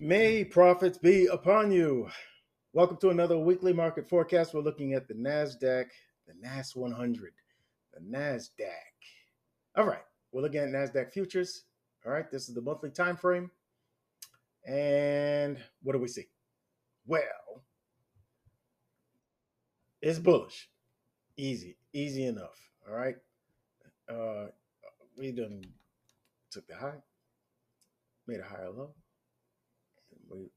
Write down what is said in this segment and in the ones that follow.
May profits be upon you. Welcome to another weekly market forecast. We're looking at the NASDAQ, the NAS 100, the NASDAQ. All right, we're looking at NASDAQ futures. All right, this is the monthly time frame. And what do we see? Well, it's bullish. Easy enough. All right. Uh, we done took the high, made a higher low, and we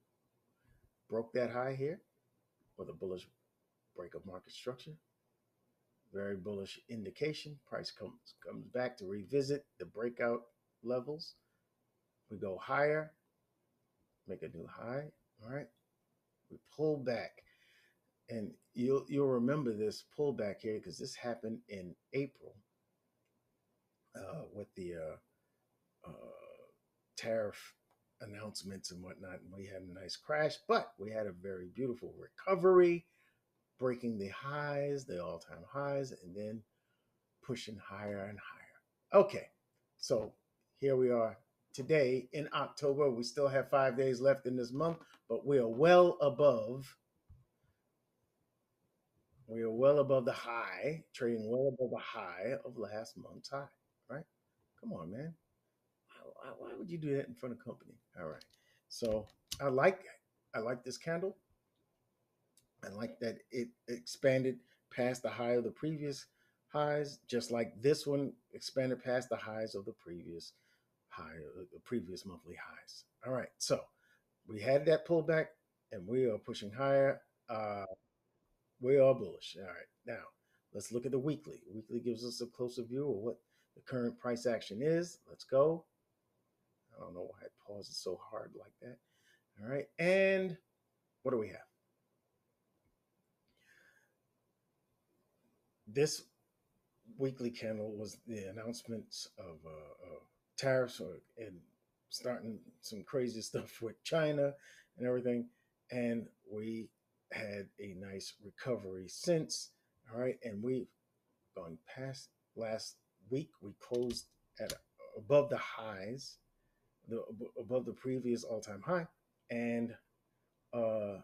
broke that high here with a bullish break of market structure. Very bullish indication. Price comes back to revisit the breakout levels. We go higher, make a new high. All right. We pull back. And you'll remember this pullback here because this happened in April with the uh, tariff announcements and whatnot. And we had a nice crash, but we had a very beautiful recovery, breaking the highs, the all-time highs, and then pushing higher and higher. Okay, so here we are today in October. We still have 5 days left in this month, but we are well above. We are well above the high, trading well above the high of last month's high, right? Come on, man. Why would you do that in front of company? All right. So I like I like this candle. I like that it expanded past the high of the previous highs, just like this one expanded past the highs of the previous high, the previous monthly highs. All right, so we had that pullback, and we are pushing higher. We are bullish. All right, now let's look at the weekly. Weekly gives us a closer view of what the current price action is. Let's go. I don't know why it pauses so hard like that. All right, and what do we have? This weekly candle was the announcements of tariffs and starting some crazy stuff with China and everything. And we had a nice recovery since. All right. And we've gone past last week. We closed at above the highs, above the previous all time high. Uh,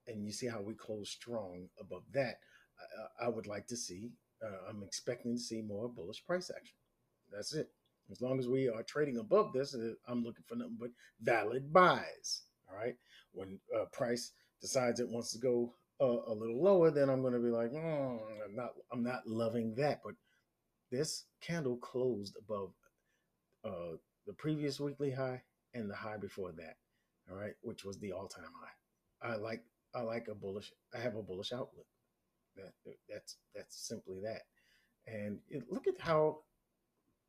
and you see how we close strong above that. I would like to see. I'm expecting to see more bullish price action. That's it. As long as we are trading above this, I'm looking for nothing but valid buys. All right. When price decides it wants to go a little lower, then I'm going to be like, I'm not loving that. But this candle closed above the previous weekly high and the high before that. All right, which was the all-time high. I like a bullish. I have a bullish outlook. That's simply that. And look at how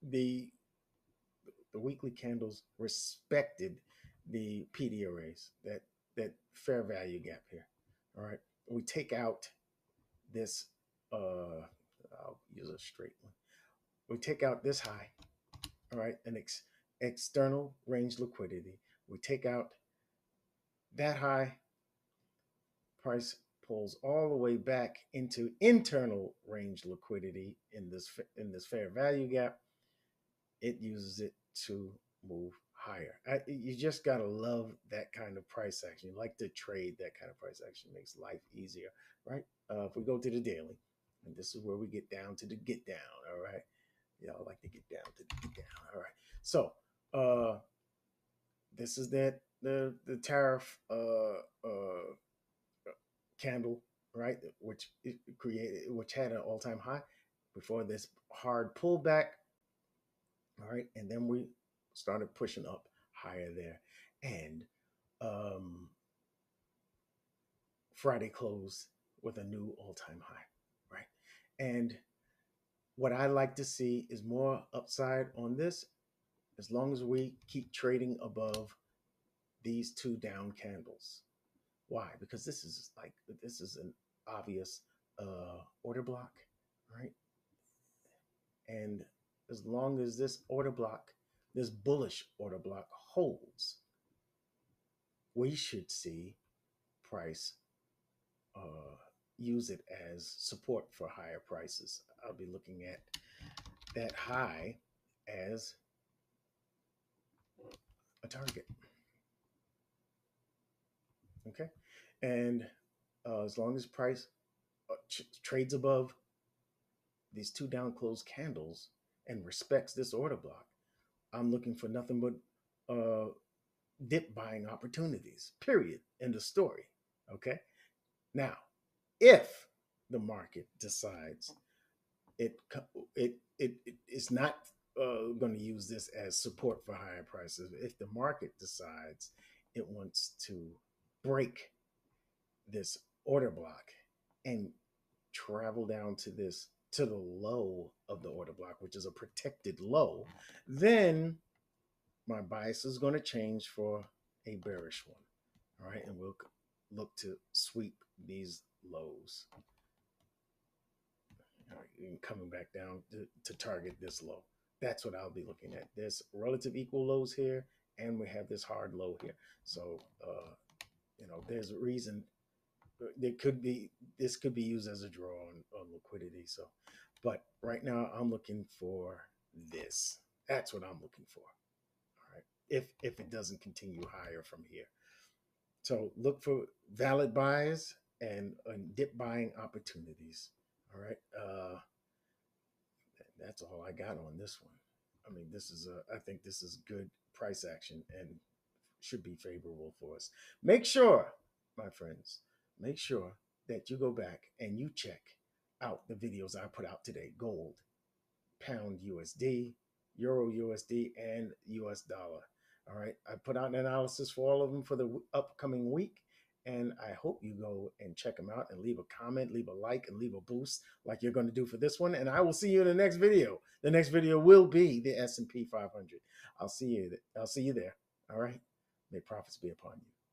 the the weekly candles respected the PD arrays, that fair value gap here. All right, we take out this. I'll use a straight one. We take out this high. All right, an external range liquidity. We take out that high. Price pulls all the way back into internal range liquidity in this fair value gap. It uses it to move higher. You just gotta love that kind of price action. You like to trade that kind of price action. Makes life easier, right? If we go to the daily, and this is where we get down to the get down. All right, I like to get down to the get down. All right, so this is the tariff candle, right? Which it created, which had an all time high before this hard pullback. All right, and then we started pushing up higher there, and um, Friday closed with a new all-time high, right? And what I like to see is more upside on this, as long as we keep trading above these two down candles. Why? Because this is an obvious order block, right? And as long as this order block, this bullish order block holds, we should see price use it as support for higher prices. I'll be looking at that high as a target. Okay. And as long as price trades above these two down closed candles and respects this order block, I'm looking for nothing but dip buying opportunities, period. End of story. Okay. Now, if the market decides it it is not going to use this as support for higher prices, if the market decides it wants to break this order block and travel down to this to the low of the order block, which is a protected low, then my bias is going to change for a bearish one. All right, and we'll look to sweep these lows. All right, coming back down to target this low. That's what I'll be looking at. There's relative equal lows here, and we have this hard low here. So, there's a reason. This could be used as a draw on liquidity. So, but right now I'm looking for this. That's what I'm looking for. All right. If it doesn't continue higher from here. So look for valid buys and dip buying opportunities. All right. That's all I got on this one. I mean, I think this is good price action and should be favorable for us. Make sure, my friends, make sure that you go back and you check out the videos I put out today. Gold, pound USD, Euro USD, and US dollar. All right. I put out an analysis for all of them for the upcoming week. And I hope you go and check them out and leave a comment, leave a like, and leave a boost like you're going to do for this one. And I will see you in the next video. The next video will be the S&P 500. I'll see you there. All right. May profits be upon you.